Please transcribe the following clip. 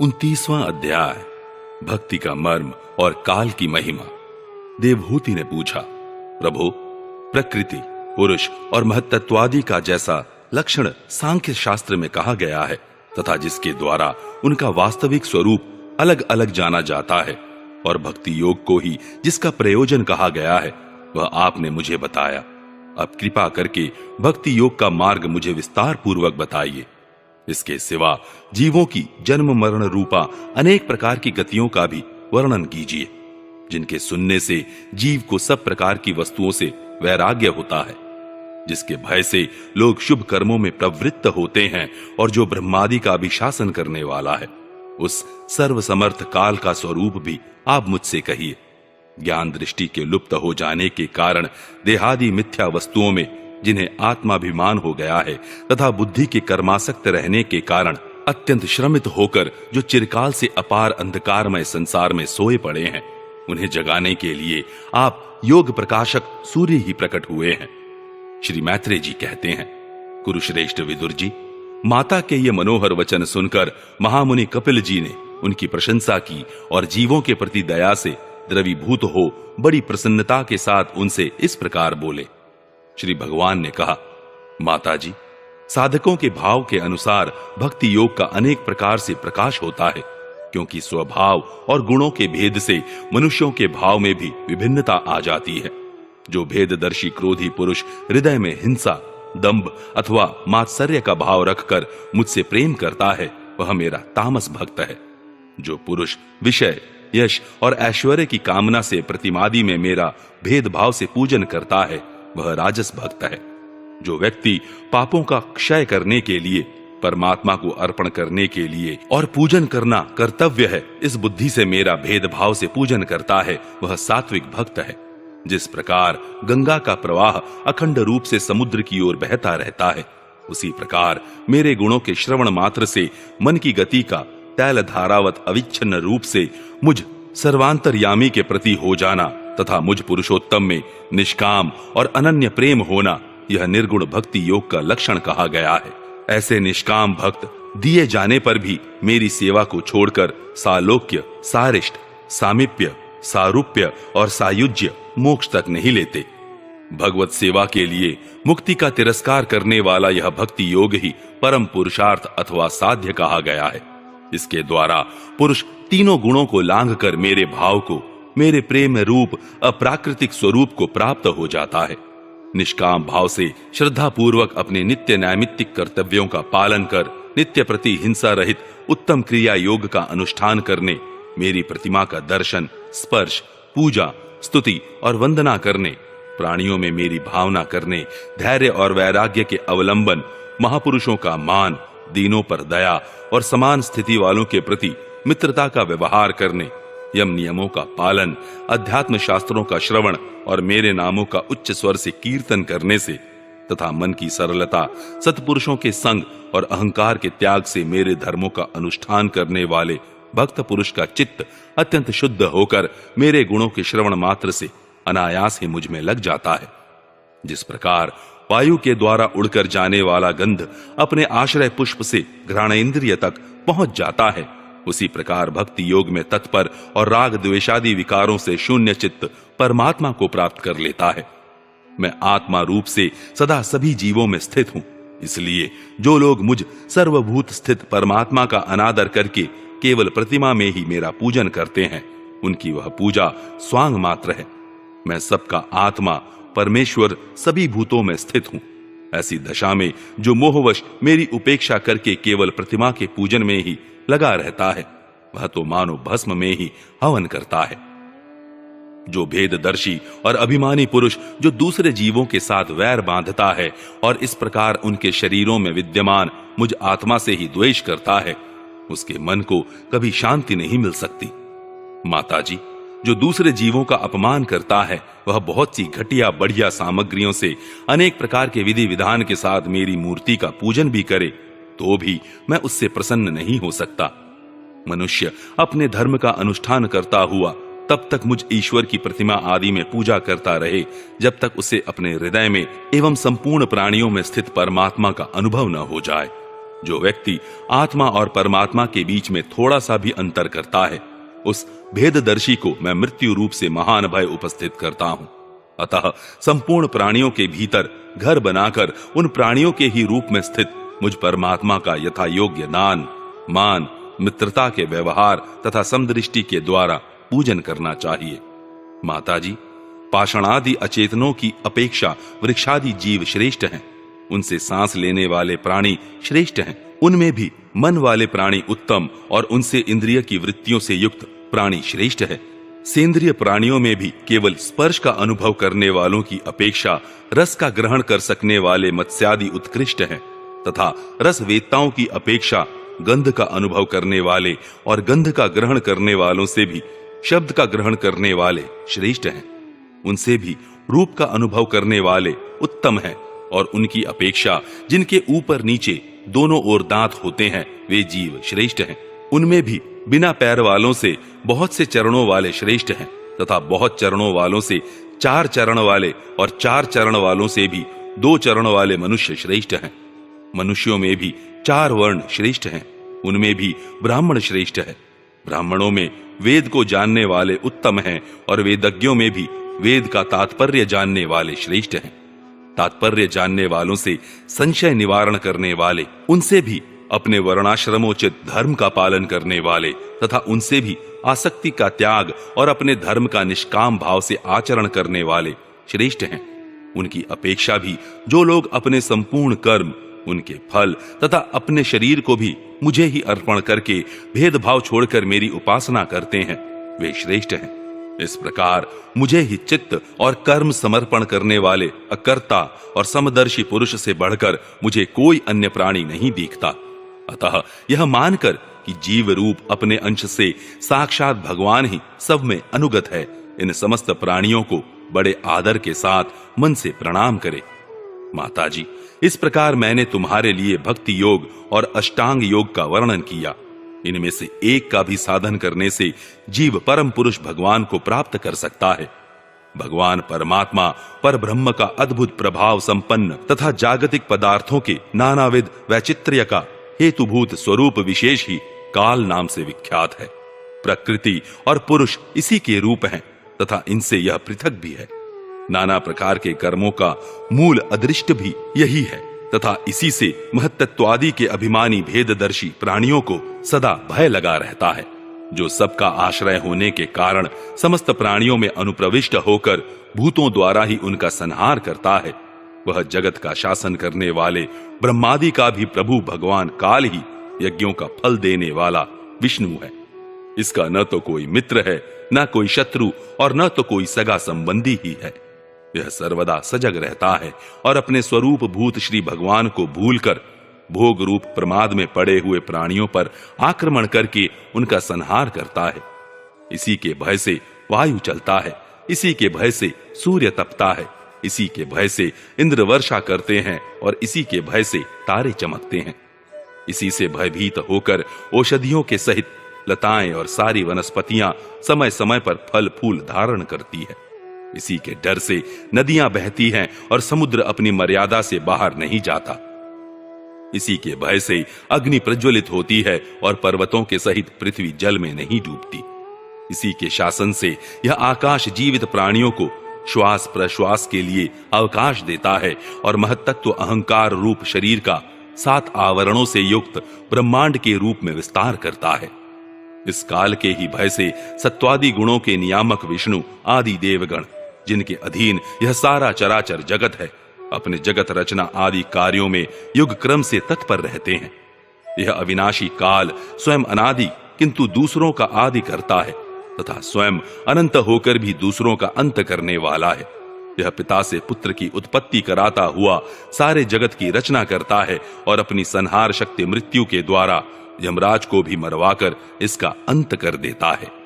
29वां अध्याय, भक्ति का मर्म और काल की महिमा। देवहूति ने पूछा, प्रभु, प्रकृति, पुरुष और महत्त्वादि का जैसा लक्षण सांख्य शास्त्र में कहा गया है तथा जिसके द्वारा उनका वास्तविक स्वरूप अलग अलग जाना जाता है, और भक्ति योग को ही जिसका प्रयोजन कहा गया है, वह आपने मुझे बताया। अब कृपा करके भक्ति योग का मार्ग मुझे विस्तार पूर्वक बताइए। इसके सिवा जीवों की जन्म मरण रूपा अनेक प्रकार की गतियों का भी वर्णन कीजिए, जिनके सुनने से जीव को सब प्रकार की वस्तुओं से वैराग्य होता है, जिसके भय से लोग शुभ कर्मों में प्रवृत्त होते हैं, और जो ब्रह्मादि का भी शासन करने वाला है। उस सर्वसमर्थ काल का स्वरूप भी आप मुझसे कहिए। ज्ञान दृष्टि के लुप्त हो जाने के कारण देहादि मिथ्या वस्तुओं में जिन्हें आत्माभिमान हो गया है तथा बुद्धि के कर्मासक्त रहने के कारण अत्यंत श्रमित होकर जो चिरकाल से अपार अंधकारमय संसार में सोए पड़े हैं, उन्हें जगाने के लिए आप योग प्रकाशक सूर्य ही प्रकट हुए हैं। श्री मैत्रेय जी कहते हैं, कुरुश्रेष्ठ विदुर जी, माता के ये मनोहर वचन सुनकर महामुनि कपिल जी ने उनकी प्रशंसा की और जीवों के प्रति दया से द्रवीभूत हो बड़ी प्रसन्नता के साथ उनसे इस प्रकार बोले। श्री भगवान ने कहा, माता जी, साधकों के भाव के अनुसार भक्ति योग का अनेक प्रकार से प्रकाश होता है, क्योंकि स्वभाव और गुणों के भेद से मनुष्यों के भाव में भी विभिन्नता आ जाती है। जो भेददर्शी क्रोधी पुरुष हृदय में हिंसा, दंभ अथवा मात्सर्य का भाव रखकर मुझसे प्रेम करता है, वह मेरा तामस भक्त है। जो पुरुष विषय, यश और ऐश्वर्य की कामना से प्रतिमादि में मेरा भेदभाव से पूजन करता है, वह राजस भक्त है। जो व्यक्ति पापों का क्षय करने के लिए, परमात्मा को अर्पण करने के लिए और पूजन करना कर्तव्य है, इस बुद्धि से मेरा भेदभाव से पूजन करता है, वह सात्विक भक्त है। जिस प्रकार गंगा का प्रवाह अखंड रूप से समुद्र की ओर बहता रहता है, उसी प्रकार मेरे गुणों के श्रवण मात्र से मन की गति का तैल धारावत अविच्छिन्न रूप से मुझ सर्वांतर्यामी के प्रति हो जाना तथा मुझ पुरुषोत्तम में निष्काम और अनन्य प्रेम होना, यह निर्गुण भक्ति योग का लक्षण कहा गया है। ऐसे निष्काम भक्त दिए जाने पर भी मेरी सेवा को छोड़कर सालोक्य, सारिष्ट, सामीप्य, सारूप्य और सायुज्य मोक्ष तक नहीं लेते। भगवत सेवा के लिए मुक्ति का तिरस्कार करने वाला यह भक्ति योग ही परम पुरुषार्थ अथवा साध्य कहा गया है। इसके द्वारा पुरुष तीनों गुणों को लांघकर मेरे भाव को, मेरे प्रेम रूप अप्राकृतिक स्वरूप को प्राप्त हो जाता है। निष्काम भाव से श्रद्धा पूर्वक अपने नित्य नैमित्तिक कर्तव्यों का पालन कर नित्य प्रति हिंसा रहित उत्तम क्रिया योग का अनुष्ठान करने, मेरी प्रतिमा का दर्शन, स्पर्श, पूजा, स्तुति और वंदना करने, प्राणियों में मेरी भावना करने, धैर्य और वैराग्य के अवलंबन, महापुरुषों का मान, दीनों पर दया और समान स्थिति वालों के प्रति मित्रता का व्यवहार करने, यम नियमों का पालन, अध्यात्म शास्त्रों का श्रवण और मेरे नामों का उच्च स्वर से कीर्तन करने से तथा मन की सरलता, सत्पुरुषों के संग और अहंकार के त्याग से मेरे धर्मों का अनुष्ठान करने वाले भक्त पुरुष का चित्त अत्यंत शुद्ध होकर मेरे गुणों के श्रवण मात्र से अनायास ही मुझ में लग जाता है। जिस प्रकार वायु के द्वारा उड़कर जाने वाला गंध अपने आश्रय पुष्प से घ्राणेन्द्रिय तक पहुंच जाता है, उसी प्रकार भक्ति योग में तत्पर और राग द्वेषादि विकारों से शून्य चित्त परमात्मा को प्राप्त कर लेता है। मैं आत्मा रूप से सदा सभी जीवों में स्थित हूं, इसलिए जो लोग मुझ सर्वभूत स्थित परमात्मा का अनादर करके केवल प्रतिमा में ही मेरा पूजन करते हैं, उनकी वह पूजा स्वांग मात्र है। मैं सबका आत्मा, परमेश्वर सभी भूतों में स्थित हूं। ऐसी दशा में जो मोहवश मेरी उपेक्षा करके केवल प्रतिमा के पूजन में ही लगा रहता है, वह तो मानो भस्म में ही हवन करता है। जो भेददर्शी और अभिमानी पुरुष जो दूसरे जीवों के साथ वैर बांधता है और इस प्रकार उनके शरीरों में विद्यमान मुझ आत्मा से ही द्वेष करता है, उसके मन को कभी शांति नहीं मिल सकती। माता जी, जो दूसरे जीवों का अपमान करता है, वह बहुत सी घटिया बढ़िया सामग्रियों से अनेक प्रकार के विधि विधान के साथ मेरी मूर्ति का पूजन भी करे, तो भी मैं उससे प्रसन्न नहीं हो सकता। मनुष्य अपने धर्म का अनुष्ठान करता हुआ तब तक मुझ ईश्वर की प्रतिमा आदि में पूजा करता रहे, जब तक उसे अपने हृदय में एवं संपूर्ण प्राणियों में स्थित परमात्मा का अनुभव न हो जाए। जो व्यक्ति आत्मा और परमात्मा के बीच में थोड़ा सा भी अंतर करता है, उस भेददर्शी को मैं मृत्यु रूप से महान भय उपस्थित करता हूं। अतः संपूर्ण प्राणियों के भीतर घर बनाकर उन प्राणियों के ही रूप में स्थित मुझ परमात्मा का यथा योग्य दान, मान, मित्रता के व्यवहार तथा समदृष्टि के द्वारा पूजन करना चाहिए। माताजी, पाषाणादि अचेतनों की अपेक्षा वृक्षादि जीव श्रेष्ठ हैं। उनसे सांस लेने वाले प्राणी श्रेष्ठ हैं। उनमें भी मन वाले प्राणी उत्तम और उनसे इंद्रिय की वृत्तियों से युक्त प्राणी श्रेष्ठ है। सेंद्रिय प्राणियों में भी केवल स्पर्श का अनुभव करने वालों की अपेक्षा रस का ग्रहण कर सकने वाले मत्स्यादि उत्कृष्ट हैं, तथा रस वेत्ताओं की अपेक्षा गंध का अनुभव करने वाले और गंध का ग्रहण करने वालों से भी शब्द का ग्रहण करने वाले श्रेष्ठ हैं। उनसे भी रूप का अनुभव करने वाले उत्तम हैं, और उनकी अपेक्षा जिनके ऊपर नीचे दोनों ओर दांत होते हैं वे जीव श्रेष्ठ हैं। उनमें भी बिना पैर वालों से बहुत से चरणों वाले श्रेष्ठ हैं, तथा बहुत चरणों वालों से 4 चरण वाले और 4 चरण वालों से भी 2 चरण वाले मनुष्य श्रेष्ठ हैं। मनुष्यों में भी 4 वर्ण श्रेष्ठ हैं। उनमें भी ब्राह्मण श्रेष्ठ है। ब्राह्मणों में वेद को जानने वाले उत्तम हैं, और वेदज्ञों में भी वेद का तात्पर्य जानने वाले श्रेष्ठ हैं। तात्पर्य जानने वालों से संशय निवारण करने वाले, उनसे भी अपने वर्णाश्रमोचित धर्म का पालन करने वाले, तथा उनसे भी आसक्ति का त्याग और अपने धर्म का निष्काम भाव से आचरण करने वाले श्रेष्ठ हैं। उनकी अपेक्षा भी जो लोग अपने संपूर्ण कर्म, उनके फल तथा अपने शरीर को भी मुझे ही अर्पण करके भेदभाव छोड़कर मेरी उपासना करते हैं, वे श्रेष्ठ हैं। इस प्रकार मुझे ही चित्त और कर्म समर्पण करने वाले अकर्ता और समदर्शी पुरुष से बढ़कर मुझे कोई अन्य प्राणी नहीं दिखता। अतः यह मानकर कि जीव रूप अपने अंश से साक्षात भगवान ही सब में अनुगत है, इन समस्त प्राणियों को बड़े आदर के साथ मन से प्रणाम करे। माताजी, इस प्रकार मैंने तुम्हारे लिए भक्ति योग और अष्टांग योग का वर्णन किया। इनमें से एक का भी साधन करने से जीव परम पुरुष भगवान को प्राप्त कर सकता है। भगवान परमात्मा पर ब्रह्म का अद्भुत प्रभाव संपन्न तथा जागतिक पदार्थों के नानाविध वैचित्र्य का हेतुभूत स्वरूप विशेष ही काल नाम से विख्यात है। प्रकृति और पुरुष इसी के रूप हैं, तथा इनसे यह पृथक भी है। नाना प्रकार के कर्मों का मूल अदृष्ट भी यही है, तथा इसी से महत्त्वादि के अभिमानी भेददर्शी प्राणियों को सदा भय लगा रहता है, जो सबका आश्रय होने के कारण समस्त प्राणियों में अनुप्रविष्ट होकर भूतों द्वारा ही उनका संहार करता है। वह जगत का शासन करने वाले ब्रह्मादि का भी प्रभु भगवान काल ही यज्ञों का फल देने वाला विष्णु है। इसका न तो कोई मित्र है, न कोई शत्रु, और न तो कोई सगा संबंधी ही है। यह सर्वदा सजग रहता है और अपने स्वरूप भूत श्री भगवान को भूलकर भोग रूप प्रमाद में पड़े हुए प्राणियों पर आक्रमण करके उनका संहार करता है। इसी के भय से वायु चलता है, इसी के भय से सूर्य तपता है, इसी के भय से इंद्र वर्षा करते हैं, और इसी के भय से तारे चमकते हैं। इसी से भयभीत होकर औषधियों के सहित लताएं और सारी वनस्पतियां समय समय पर फल फूल धारण करती है। इसी के डर से नदियां बहती हैं और समुद्र अपनी मर्यादा से बाहर नहीं जाता। इसी के भय से अग्नि प्रज्वलित होती है और पर्वतों के सहित पृथ्वी जल में नहीं डूबती। इसी के शासन से यह आकाश जीवित प्राणियों को श्वास प्रश्वास के लिए अवकाश देता है और महत्त्व अहंकार रूप शरीर का 7 आवरणों से युक्त ब्रह्मांड के रूप में विस्तार करता है। इस काल के ही भय से सत्वादि गुणों के नियामक विष्णु आदि देवगण, जिनके अधीन यह सारा चराचर जगत है, अपने जगत रचना आदि कार्यों में युग क्रम से तत्पर रहते हैं। यह अविनाशी काल स्वयं अनादि किंतु दूसरों का आदि करता है, तथा स्वयं अनंत होकर भी दूसरों का अंत करने वाला है। यह पिता से पुत्र की उत्पत्ति कराता हुआ सारे जगत की रचना करता है, और अपनी संहार शक्ति मृत्यु के द्वारा यमराज को भी मरवाकर इसका अंत कर देता है।